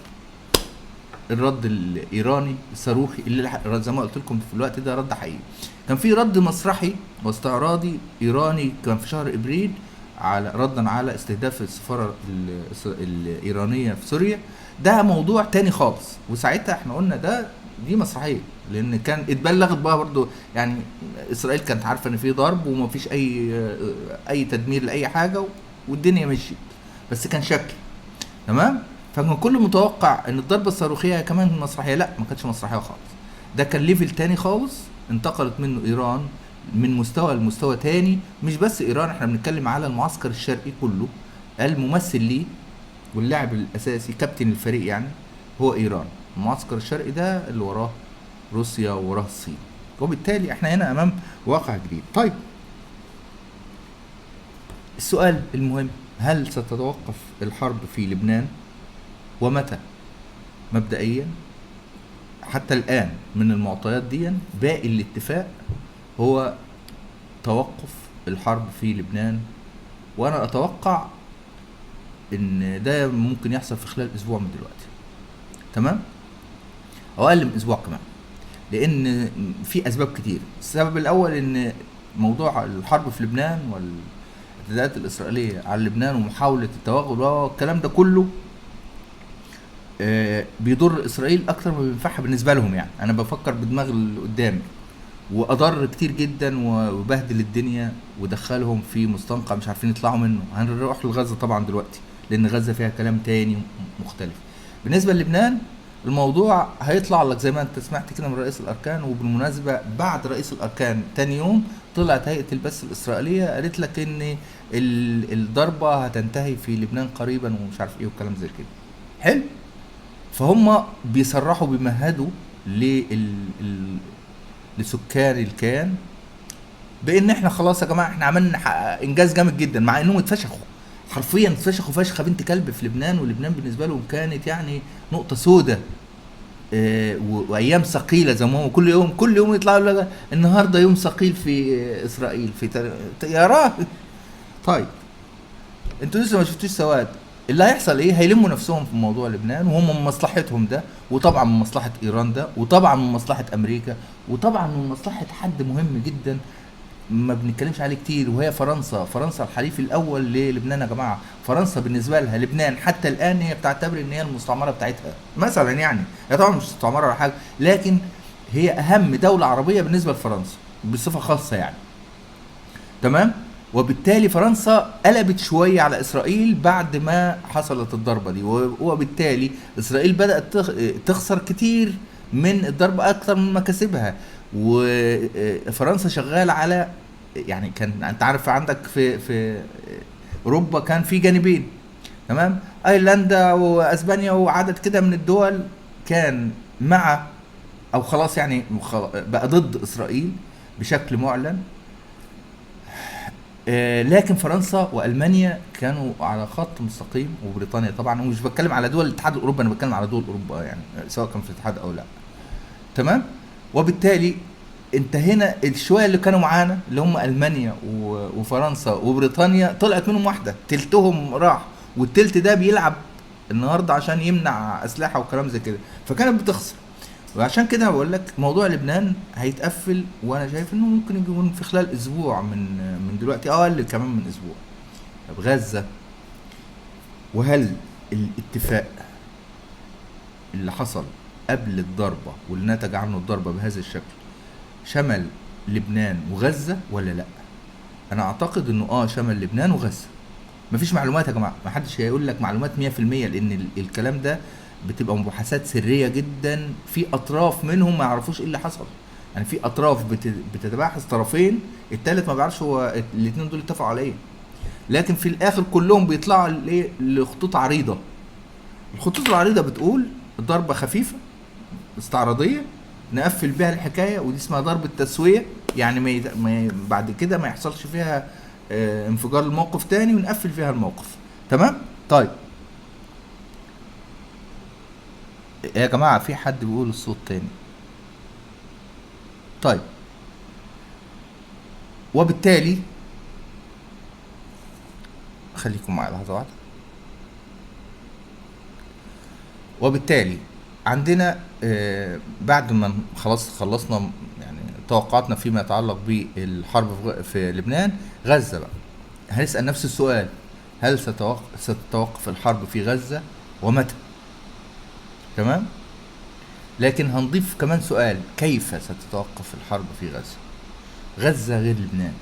Speaker 1: الايراني الصاروخي اللي زي ما قلت لكم في الوقت ده رد حقيقي. كان في رد مسرحي واستعراضي ايراني كان في شهر ابريل على ردا على استهداف السفاره الايرانيه في سوريا، ده موضوع تاني خالص. وساعتها احنا قلنا دي مسرحيه، لان كان اتبلغت بقى برضو يعني اسرائيل كانت عارفه ان في ضرب ومفيش اي تدمير لاي حاجه، والدنيا مشيت، بس كان شكل. تمام. فكان كل متوقع ان الضربه الصاروخيه كمان مسرحيه، لا ما كانتش مسرحيه خالص، ده كان ليفل تاني خالص انتقلت منه ايران من مستوى لمستوى تاني. مش بس ايران، احنا بنتكلم على المعسكر الشرقي كله، الممثل ليه واللاعب الاساسي كابتن الفريق يعني هو ايران. المعسكر الشرقي ده اللي وراه روسيا ووراه الصين، وبالتالي احنا هنا امام واقع جديد. طيب السؤال المهم: هل ستتوقف الحرب في لبنان؟ ومتى؟ مبدئيا حتى الآن من المعطيات دي باقي الاتفاق هو توقف الحرب في لبنان، وأنا أتوقع إن ده ممكن يحصل في خلال أسبوع من دلوقتي. تمام؟ أو أقل من أسبوع كمان، لأن في أسباب كتير. السبب الأول إن موضوع الحرب في لبنان والاعتداءات الإسرائيلية على لبنان ومحاولة التوغل والكلام ده كله بيضر إسرائيل أكتر ما بينفعها بالنسبة لهم. يعني أنا بفكر بدماغ اللي قدامي، وأضر كتير جدا وبهدل الدنيا ودخلهم في مستنقع مش عارفين يطلعوا منه. هنروح لغزة طبعا دلوقتي، لأن غزة فيها كلام تاني مختلف. بالنسبة للبنان الموضوع هيطلع لك زي ما انت سمعت كده من رئيس الاركان. وبالمناسبة بعد رئيس الاركان تاني يوم طلعت هيئة البث الاسرائيلية قالت لك ان الضربة هتنتهي في لبنان قريبا ومش عارف ايه وكلام زي كده. حلو. فهم بيصرحوا بيمهدوا لسكان الكيان بان احنا خلاص يا جماعه احنا عملنا انجاز جامد جدا، مع انهم اتفشخوا حرفيا، اتفشخوا فشخه بنت كلب في لبنان. ولبنان بالنسبه لهم كانت يعني نقطه سوداء وايام ثقيله زي ما هو كل يوم يطلعوا لك النهارده يوم ثقيل في اسرائيل يا راجل. طيب انتوا لسه ما شفتوش سواد اللي هيحصل ايه. هيلموا نفسهم في موضوع لبنان، وهم من مصلحتهم ده، وطبعا من مصلحه ايران ده، وطبعا من مصلحه امريكا، وطبعا من مصلحه حد مهم جدا ما بنتكلمش عليه كتير، وهي فرنسا. فرنسا الحليف الاول للبنان يا جماعه. فرنسا بالنسبه لها لبنان حتى الان هي بتعتبر ان هي المستعمره بتاعتها مثلا. يعني هي طبعا مش مستعمره ولا حاجه، لكن هي اهم دوله عربيه بالنسبه لفرنسا بصفه خاصه يعني. تمام. وبالتالي فرنسا قلبت شويه على اسرائيل بعد ما حصلت الضربه دي، وبالتالي اسرائيل بدات تخسر كتير من الضربه اكتر من مكاسبها. وفرنسا شغال على، يعني كان انت عارف عندك في اوروبا كان في جانبين. تمام. ايرلندا واسبانيا وعدد كده من الدول كان مع او خلاص يعني بقى ضد اسرائيل بشكل معلن. لكن فرنسا والمانيا كانوا على خط مستقيم، وبريطانيا طبعا. ومش بتكلم على دول الاتحاد الاوروبي، انا بتكلم على دول اوروبا يعني سواء كان في الاتحاد او لا. تمام. وبالتالي انت هنا الشويه اللي كانوا معانا اللي هم المانيا وفرنسا وبريطانيا طلعت منهم واحده، تلتهم راح، والتلت ده بيلعب النهارده عشان يمنع اسلحه وكلام زي كده، فكانت بتخسر. وعشان كده بقول لك موضوع لبنان هيتقفل، وانا شايف انه ممكن يكون في خلال اسبوع من دلوقتي، اقل كمان من اسبوع. طب غزه، وهل الاتفاق اللي حصل قبل الضربه واللي نتج عنه الضربه بهذا الشكل شمل لبنان وغزه ولا لا؟ انا اعتقد انه شمل لبنان وغزه. مفيش معلومات يا جماعه، محدش هيقول لك معلومات 100%، لان الكلام ده بتبقى مباحثات سريه جدا. في اطراف منهم ما يعرفوش ايه اللي حصل، يعني في اطراف بتتباحث طرفين، التالت ما بيعرفش هو الاثنين دول اتفقوا على ايه. لكن في الاخر كلهم بيطلعوا لخطوط عريضه. الخطوط العريضه بتقول ضربه خفيفه استعراضيه نقفل بيها الحكايه، ودي اسمها ضربه تسويه، يعني بعد كده ما يحصلش فيها انفجار الموقف تاني، ونقفل فيها الموقف. تمام. طيب يا جماعه في حد بيقول الصوت تاني؟ طيب وبالتالي خليكم معايا لحظه واحده. وبالتالي عندنا بعد ما خلاص خلصنا يعني توقعاتنا فيما يتعلق بالحرب في لبنان، غزة بقى هنسأل نفس السؤال: هل ستتوقف الحرب في غزة ومتى؟ تمام. لكن هنضيف كمان سؤال: كيف ستتوقف الحرب في غزة؟ غزة غير لبنان.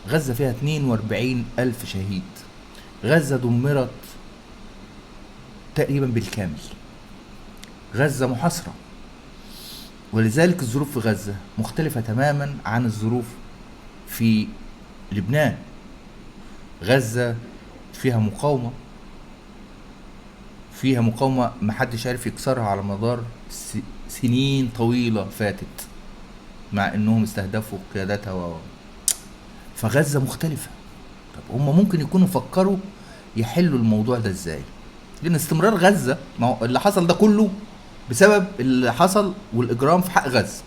Speaker 1: غزة فيها 42 ألف شهيد. غزة دمرت تقريبا بالكامل. غزة محاصرة، ولذلك الظروف في غزة مختلفة تماما عن الظروف في لبنان. غزة فيها مقاومة، فيها مقاومة محدش عارف يكسرها على مدار سنين طويلة فاتت، مع انهم استهدفوا قيادتها فغزة مختلفة. طب هم ممكن يكونوا فكروا يحلوا الموضوع ده ازاي؟ لان استمرار غزة، ما هو اللي حصل ده كله بسبب اللي حصل والاجرام في حق غزة.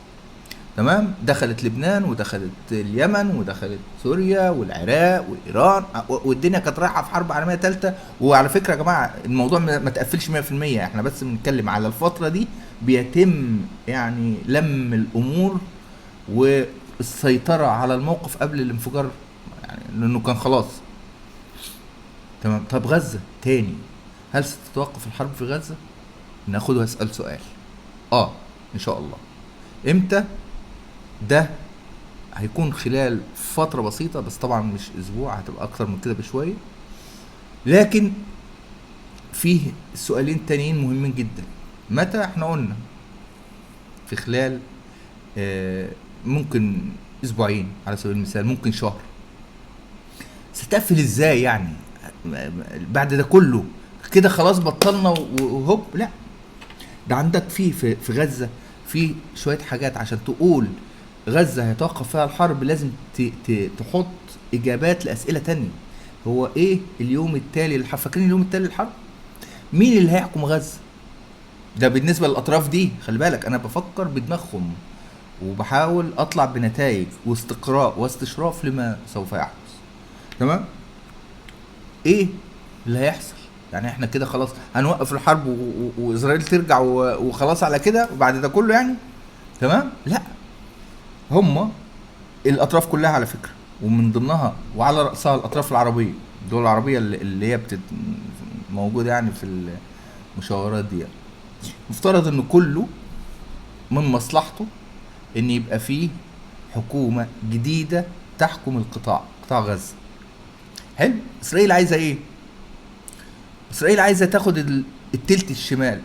Speaker 1: تمام، دخلت لبنان ودخلت اليمن ودخلت سوريا والعراق وايران، والدنيا كانت رايحه في حرب عالميه ثالثه. وعلى فكره يا جماعه الموضوع ما تقفلش 100%، احنا بس بنتكلم على الفتره دي بيتم يعني لم الامور والسيطره على الموقف قبل الانفجار، يعني لانه كان خلاص. تمام. طب غزه تاني، هل ستتوقف الحرب في غزه؟ ناخد واسال سؤال. اه، ان شاء الله. امتى؟ ده هيكون خلال فترة بسيطة، بس طبعا مش اسبوع، هتبقى اكتر من كده بشوية. لكن فيه سؤالين تانيين مهمين جدا. متى؟ احنا قلنا في خلال ممكن اسبوعين على سبيل المثال، ممكن شهر. ستقفل ازاي يعني بعد ده كله؟ كده خلاص بطلنا وهوب؟ لا، ده عندك في غزة في شوية حاجات عشان تقول غزة هيتوقف فيها الحرب. لازم تحط إجابات لأسئلة تانية. هو إيه اليوم التالي للحرب؟ فاكرين اليوم التالي للحرب؟ مين اللي هيحكم غزة؟ ده بالنسبة للأطراف دي. خلي بالك أنا بفكر بدماغهم وبحاول أطلع بنتائج واستقراء واستشراف لما سوف يحدث. تمام؟ إيه اللي هيحصل؟ يعني احنا كده خلاص هنوقف الحرب وإسرائيل ترجع وخلاص على كده وبعد ده كله يعني؟ تمام؟ لا، هم الاطراف كلها على فكره، ومن ضمنها وعلى راسها الاطراف العربيه، الدول العربيه اللي هي موجوده يعني في المشاورات دي. مفترض ان كله من مصلحته ان يبقى فيه حكومه جديده تحكم قطاع غزه. حلو. اسرائيل عايزه ايه؟ اسرائيل عايزه تاخد التلت الشمال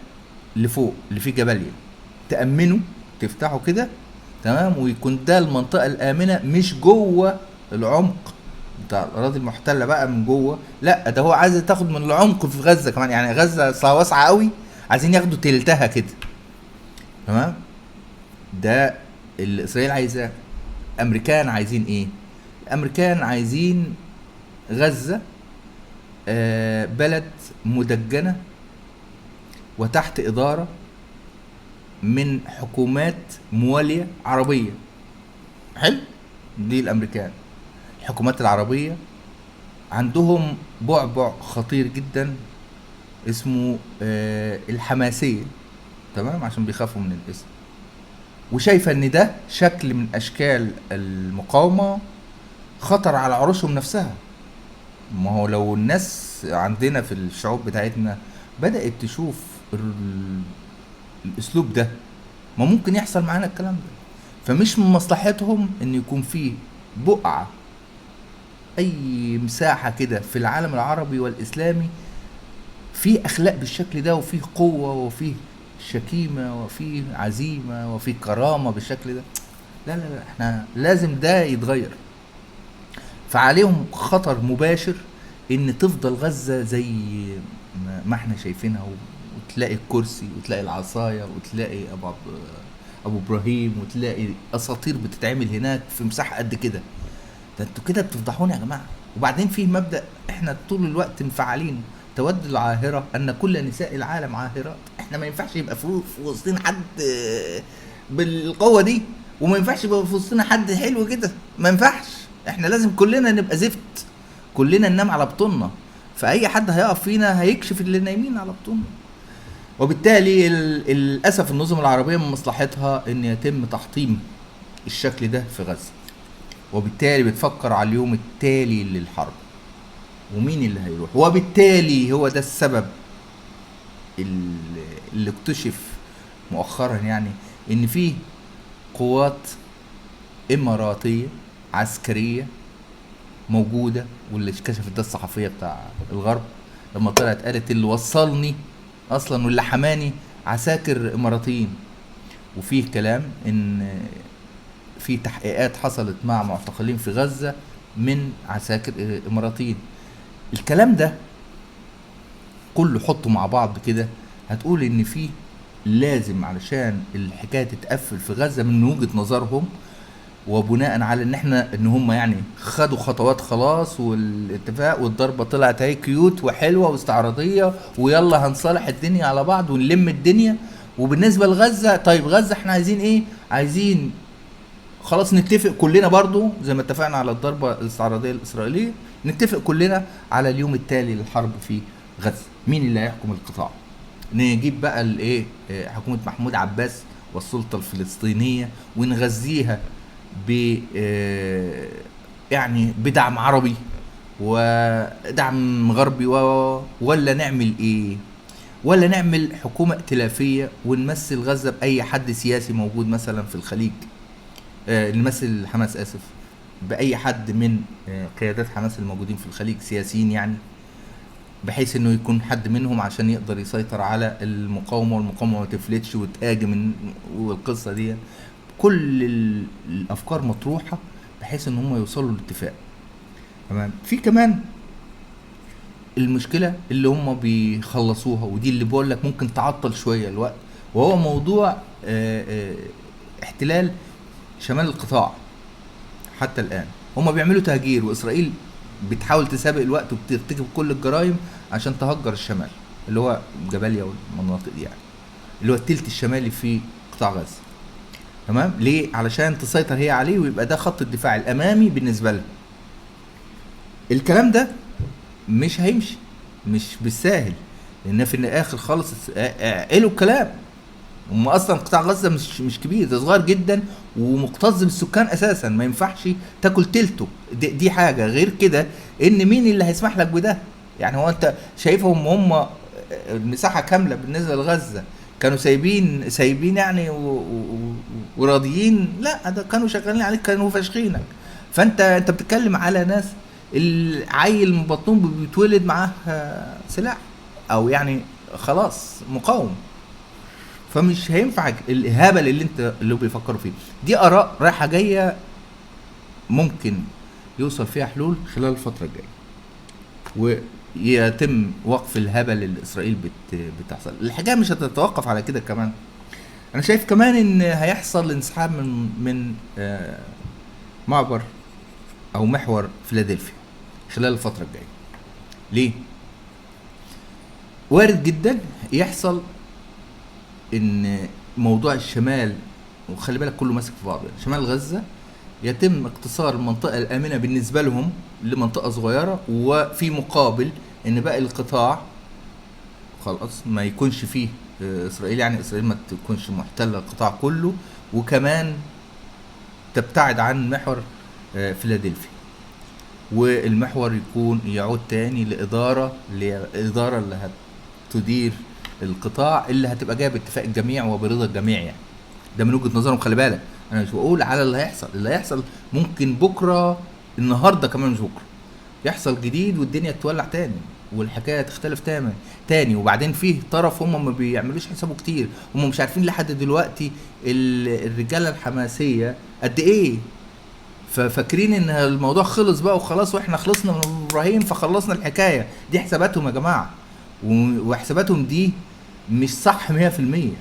Speaker 1: اللي فوق اللي فيه جباليا، تامنه، تفتحه كده. تمام، ويكون ده المنطقه الامنه، مش جوه العمق بتاع الاراضي المحتله بقى من جوه. لا، ده هو عايز تاخد من العمق في غزه كمان، يعني غزه واسعه قوي، عايزين ياخدوا تلتها كده. تمام، ده اللي اسرائيل عايزاه. امريكان عايزين ايه؟ الامريكان عايزين غزه بلد مدجنه وتحت اداره من حكومات مواليه عربيه. حلو. دي الامريكان. الحكومات العربيه عندهم بعبع خطير جدا اسمه الحماسيه. تمام، عشان بيخافوا من الاسم، وشايفه ان ده شكل من اشكال المقاومه، خطر على عروشهم نفسها. ما هو لو الناس عندنا في الشعوب بتاعتنا بدات تشوف الاسلوب ده، ما ممكن يحصل معانا الكلام ده. فمش من مصلحتهم ان يكون فيه بقعه، اي مساحه كده في العالم العربي والاسلامي فيه اخلاق بالشكل ده، وفيه قوه وفيه شكيمه وفيه عزيمه وفيه كرامه بالشكل ده. لا لا لا، احنا لازم ده يتغير. فعليهم خطر مباشر ان تفضل غزه زي ما احنا شايفينها، وتلاقي الكرسي وتلاقي العصايه وتلاقي ابو ابراهيم وتلاقي اساطير بتتعمل هناك في مساحه قد كده. ده انتوا كده بتفضحونا يا جماعه. وبعدين في مبدا احنا طول الوقت مفعلين، تود العاهره ان كل نساء العالم عاهرات. احنا ما ينفعش يبقى في وسطنا حد بالقوه دي، وما ينفعش يبقى في وسطنا حد حلو كده، ما ينفعش. احنا لازم كلنا نبقى زفت، كلنا ننام على بطوننا، فاي حد هيقف فينا هيكشف اللي نايمين على بطوننا. وبالتالي للاسف النظم العربيه من مصلحتها ان يتم تحطيم الشكل ده في غزه، وبالتالي بتفكر على اليوم التالي للحرب ومين اللي هيروح. وبالتالي هو ده السبب اللي اكتشف مؤخرا يعني ان في قوات اماراتيه عسكريه موجوده، واللي كشفت ده الصحفيه بتاع الغرب لما طلعت قالت اللي وصلني اصلا واللي حماني عساكر اماراتيين. وفيه كلام ان في تحقيقات حصلت مع معتقلين في غزة من عساكر اماراتيين. الكلام ده كله حطه مع بعض كده، هتقول ان في لازم علشان الحكاية تتقفل في غزة من وجهة نظرهم وبناء على ان هم يعني خدوا خطوات خلاص، والاتفاق والضربه طلعت اهي كيوت وحلوه واستعراضيه، ويلا هنصالح الدنيا على بعض ونلم الدنيا. وبالنسبه لغزه، طيب غزه احنا عايزين ايه؟ عايزين خلاص نتفق كلنا برضو زي ما اتفقنا على الضربه الاستعراضيه الاسرائيليه، نتفق كلنا على اليوم التالي للحرب في غزه. مين اللي هيحكم القطاع؟ نجيب بقى الايه، حكومه محمود عباس والسلطه الفلسطينيه، ونغذيها ب يعني بدعم عربي ودعم غربي، ولا نعمل ايه؟ ولا نعمل حكومه ائتلافيه ونمثل غزه باي حد سياسي موجود مثلا في الخليج، نمثل حماس اسف باي حد من قيادات حماس الموجودين في الخليج سياسيين يعني، بحيث انه يكون حد منهم عشان يقدر يسيطر على المقاومه، والمقاومه ما تفلتش وتهاجم والقصه دي. كل الافكار مطروحه بحيث ان هم يوصلوا لاتفاق. تمام. في كمان المشكله اللي هم بيخلصوها، ودي اللي بقول لك ممكن تعطل شويه الوقت، وهو موضوع احتلال شمال القطاع. حتى الان هم بيعملوا تهجير، واسرائيل بتحاول تسابق الوقت وبترتكب كل الجرائم عشان تهجر الشمال، اللي هو جباليا والمناطق دي يعني، اللي هو التلت الشمالي في قطاع غزه. تمام. ليه؟ علشان تسيطر هي عليه ويبقى ده خط الدفاع الامامي بالنسبه لها. الكلام ده مش هيمشي، مش بالساهل، لان في الاخر خالص عقلوا الكلام. هم اصلا قطاع غزه مش كبير، ده صغير جدا ومكتظ بالسكان اساسا، ما ينفعش تاكل تلته. دي حاجه. غير كده ان مين اللي هيسمح لك بده؟ يعني هو انت شايفهم هم المساحه كامله بالنسبه لغزه كانوا سايبين يعني وراضيين؟ لا، ده كانوا شغالين عليك، كانوا فاشخينك. فانت بتتكلم على ناس العيل من بطنهم بيتولد معاه سلاح، او يعني خلاص مقاوم. فمش هينفع الهبل اللي بيفكروا فيه. دي اراء رايحه جايه، ممكن يوصل فيها حلول خلال الفتره الجايه، ويتم وقف الهبل اللي اسرائيل بتحصل. الحاجه مش هتتوقف على كده كمان. انا شايف كمان ان هيحصل انسحاب من معبر او محور فيلادلفيا خلال الفتره الجايه. ليه؟ وارد جدا يحصل ان موضوع الشمال، وخلي بالك كله ماسك في بعضه، يعني شمال غزه يتم اقتصار المنطقه الامنه بالنسبه لهم لمنطقه صغيره، وفي مقابل ان باقي القطاع خلاص ما يكونش فيه اسرائيل، يعني اسرائيل ما تكونش محتله القطاع كله، وكمان تبتعد عن محور فيلادلفيا، والمحور يكون يعود تاني لإدارة اللي هتدير القطاع، اللي هتبقى جايه باتفاق الجميع وبرضا الجميع يعني. ده من وجهة نظرهم. خلي بالك انا مش بقول على اللي هيحصل ممكن بكره، النهارده كمان مش بكره يحصل جديد والدنيا تولع تاني والحكايه تختلف تاني. وبعدين فيه طرف هم ما بيعملوش حسابه كتير، هم مش عارفين لحد دلوقتي الرجاله الحماسيه قد ايه، ففاكرين ان الموضوع خلص بقى وخلاص، واحنا خلصنا من ابراهيم فخلصنا الحكايه. دي حساباتهم يا جماعه، وحساباتهم دي مش صح 100%.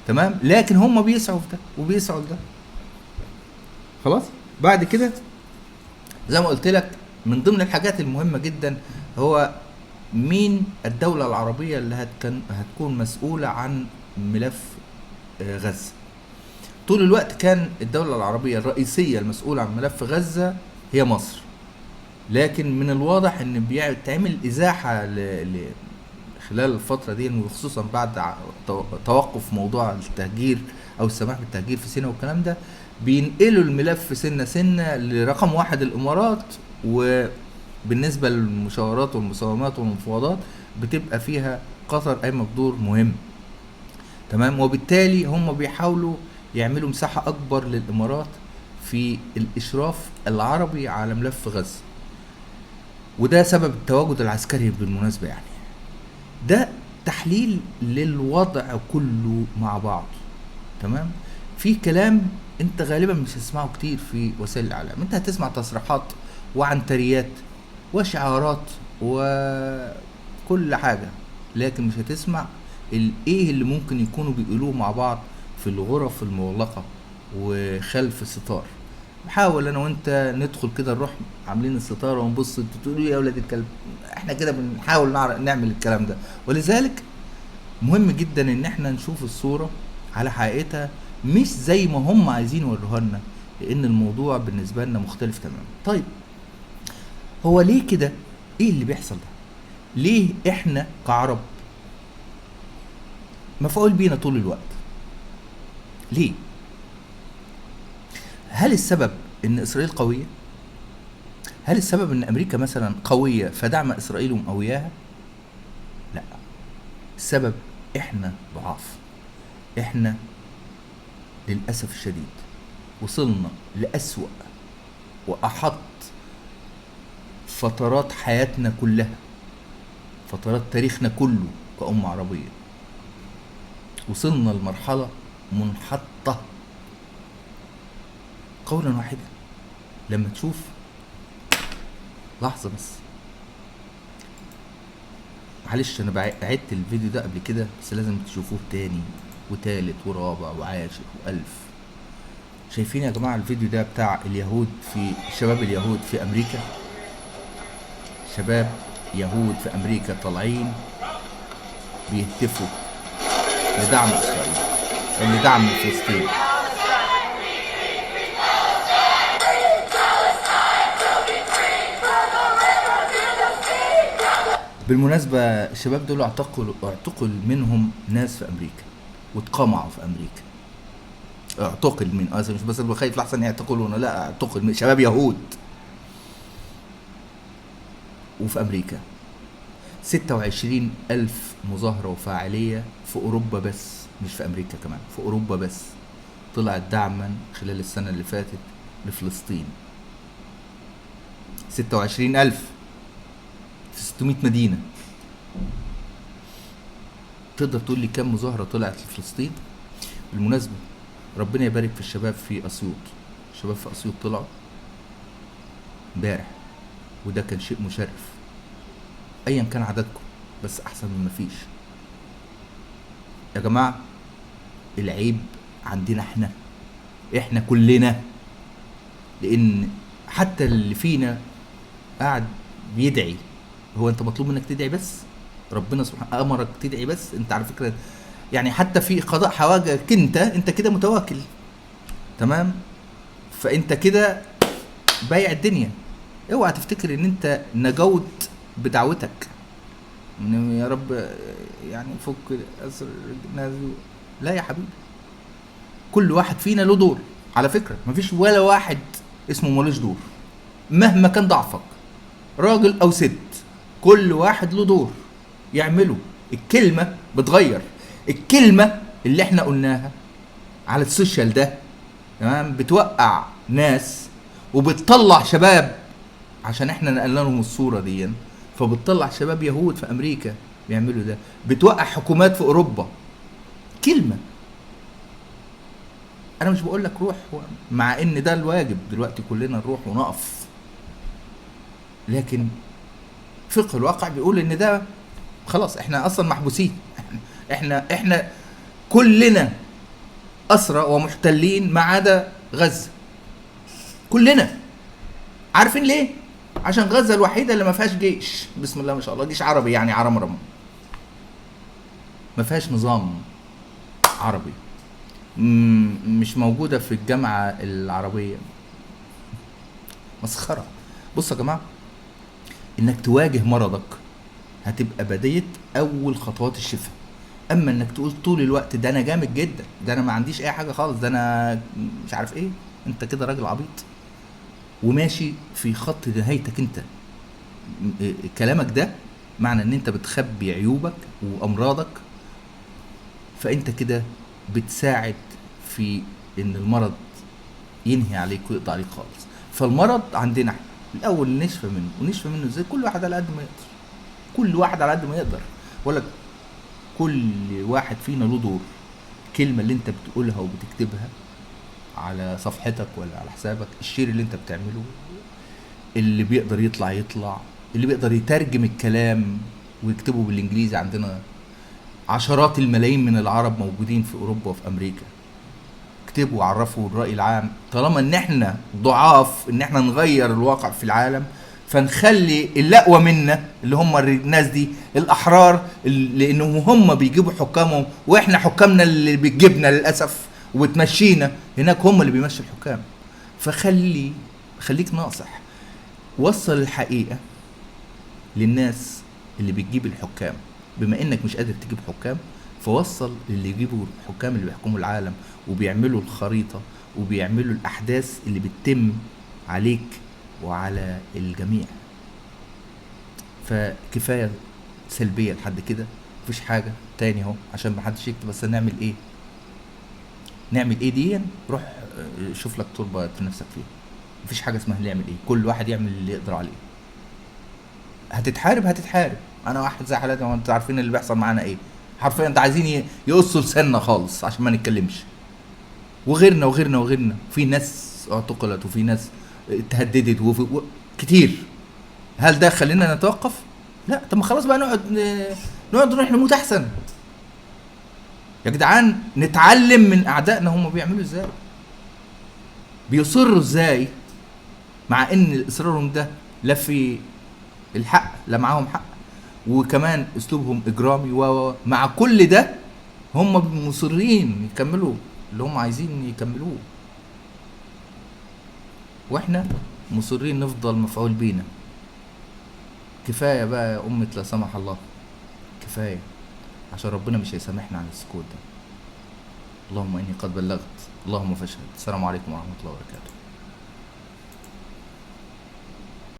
Speaker 1: تمام. لكن هم بيسعوا في ده وبيسعوا لده. خلاص. بعد كده زي ما قلت لك من ضمن الحاجات المهمه جدا هو مين الدوله العربيه اللي هتكون مسؤوله عن ملف غزه. طول الوقت كان الدولة العربية الرئيسية المسؤولة عن ملف غزة هي مصر، لكن من الواضح ان بيتعمل ازاحة خلال الفترة دي، وخصوصا بعد توقف موضوع التهجير او السماح بالتهجير في سيناء والكلام ده، بينقلوا الملف سنة لرقم واحد الامارات، وبالنسبة للمشاورات والمساومات والمفاوضات بتبقى فيها قطر قايمة بدور مهم. تمام. وبالتالي هم بيحاولوا يعملوا مساحة أكبر للإمارات في الإشراف العربي على ملف غزة، وده سبب التواجد العسكري بالمناسبة. يعني ده تحليل للوضع كله مع بعض. تمام. في كلام انت غالبا مش هتسمعه كتير في وسائل الإعلام، انت هتسمع تصريحات وعنتريات وشعارات وكل حاجة، لكن مش هتسمع ايه اللي ممكن يكونوا بيقولوه مع بعض في الغرف المغلقة وخلف الستار. حاول انا وانت ندخل كده نروح عاملين الستاره ونبص، انتوا تقولوا ايه يا اولاد الكلب؟ احنا كده بنحاول نعمل الكلام ده. ولذلك مهم جدا ان احنا نشوف الصوره على حقيقتها، مش زي ما هم عايزين يوروها لنا، لان الموضوع بالنسبه لنا مختلف تماما. طيب هو ليه كده؟ ايه اللي بيحصل ده؟ ليه احنا كعرب مفعول بينا طول الوقت؟ ليه؟ هل السبب ان اسرائيل قويه؟ هل السبب ان امريكا مثلا قويه فدعم اسرائيل ومقوياها؟ لا، السبب احنا ضعاف. احنا للاسف الشديد وصلنا لاسوأ واحط فترات حياتنا كلها، فترات تاريخنا كله كأمة عربية. وصلنا لمرحلة منحطة قولا واحدا. لما تشوف، لحظة بس، معلش انا عدت الفيديو ده قبل كده بس لازم تشوفوه تاني وتالت ورابع وعاشر والف. شايفين يا جماعة الفيديو ده بتاع اليهود، في شباب اليهود في امريكا، شباب يهود في امريكا طالعين بيهتفوا لدعم اسرائيل، لدعم فلسطين. بالمناسبة الشباب دول اعتقل منهم ناس في امريكا واتقمعوا في امريكا. اعتقل من مش بس خايف لحسن يعتقلونا، لا، اعتقل من شباب يهود وفي امريكا. 26,000 مظاهرة وفاعلية في اوروبا بس، مش في امريكا كمان، في اوروبا بس، طلعت دعما خلال السنة اللي فاتت لفلسطين. 26,000 في 600 مدينة. تقدر تقول لي كم مظاهرة طلعت لفلسطين؟ بالمناسبة ربنا يبارك في الشباب في اسيوط. الشباب في اسيوط طلعوا امبارح، وده كان شيء مشرف ايا كان عددكم، بس احسن من مفيش. يا جماعة العيب عندنا احنا كلنا، لان حتى اللي فينا قاعد بيدعي. هو انت مطلوب منك تدعي بس؟ ربنا سبحانه امرك تدعي بس؟ انت على فكرة يعني حتى في قضاء حوائجك انت كده متواكل، تمام؟ فانت كده بايع الدنيا. اوعى تفتكر ان انت نجوت بدعوتك، ان يا رب يعني فك اسر الناس. لا يا حبيبي، كل واحد فينا له دور. على فكرة مفيش ولا واحد اسمه ملوش دور، مهما كان ضعفك، راجل او ست، كل واحد له دور يعمله. الكلمة بتغير. الكلمة اللي احنا قلناها على السوشيال ده، تمام، بتوقع ناس وبتطلع شباب، عشان احنا نقلنا لهم الصورة دي، فبتطلع شباب يهود في امريكا بيعملوا ده، بتوقع حكومات في اوروبا. كلمة. انا مش بقول لك روح، مع ان ده الواجب دلوقتي كلنا نروح ونقف، لكن فقه الواقع بيقول ان ده خلاص احنا اصلا محبوسين. احنا كلنا اسرى ومحتلين ما عدا غزة. كلنا عارفين ليه؟ عشان غزة الوحيدة اللي ما فيهاش جيش، بسم الله ما شاء الله، جيش عربي يعني عرمرم، ما فيهاش نظام عربي، مش موجودة في الجامعة العربية. مسخرة. بصوا يا جماعة، انك تواجه مرضك هتبقى بداية اول خطوات الشفاء. اما انك تقول طول الوقت ده انا جامد جدا، ده انا ما عنديش اي حاجة خالص، ده انا مش عارف ايه، انت كده راجل عبيط وماشي في خط نهايتك. انت كلامك ده معنى ان انت بتخبي عيوبك وامراضك، فانت كده بتساعد في ان المرض ينهي عليك ويقضي عليك خالص. فالمرض عندنا احنا الاول نشفى منه. ونشفى منه ازاي؟ كل واحد على قد ما يقدر، كل واحد على قد ما يقدر. ولا كل واحد فينا له دور. الكلمه اللي انت بتقولها وبتكتبها على صفحتك ولا على حسابك، الشير اللي انت بتعمله، اللي بيقدر يطلع، اللي بيقدر يترجم الكلام ويكتبه بالانجليزي. عندنا عشرات الملايين من العرب موجودين في اوروبا وفي امريكا، اكتبوا وعرفوا الرأي العام. طالما ان احنا ضعاف ان احنا نغير الواقع في العالم، فنخلي الأقوى منا اللي هم الناس دي الأحرار، لأنهم هم بيجيبوا حكامهم، وإحنا حكامنا اللي بتجيبنا للأسف وتمشينا هناك، هم اللي بيمشي الحكام. خليك ناصح، وصل الحقيقة للناس اللي بتجيب الحكام. بما انك مش قادر تجيب حكام، فوصل اللي يجيبوا الحكام اللي بيحكموا العالم وبيعملوا الخريطة وبيعملوا الأحداث اللي بتتم عليك وعلى الجميع. فكفاية سلبية لحد كده، مفيش حاجة تاني اهو عشان محدش يكتب. بس نعمل ايه؟ دي روح شوف لك تربة تنفسك فيها. مفيش حاجة اسمها نعمل ايه، كل واحد يعمل اللي يقدر عليه. هتتحارب. انا واحد زي حالاتي، وانتوا عارفين اللي بيحصل معانا ايه. حرفيا انت عايزين يقصوا لساننا خالص عشان ما نتكلمش. وغيرنا في ناس اعتقلت، وفي ناس اتهددت، كتير. هل ده خلينا نتوقف؟ لا. طب ما خلاص بقى نقعد نروح نموت احسن يا جدعان. نتعلم من اعدائنا هم بيعملوا ازاي، بيصروا ازاي، مع ان اصرارهم ده لا في الحق لا معاهم حق، وكمان اسلوبهم اجرامي. ومع كل ده هم مصرين يكملوا اللي هم عايزين يكملوه، واحنا مصرين نفضل مفعول بينا. كفايه بقى يا امة لا سمح الله، كفايه، عشان ربنا مش هيسامحنا على السكوت ده. اللهم اني قد بلغت، اللهم فاشهد. السلام عليكم ورحمه الله وبركاته.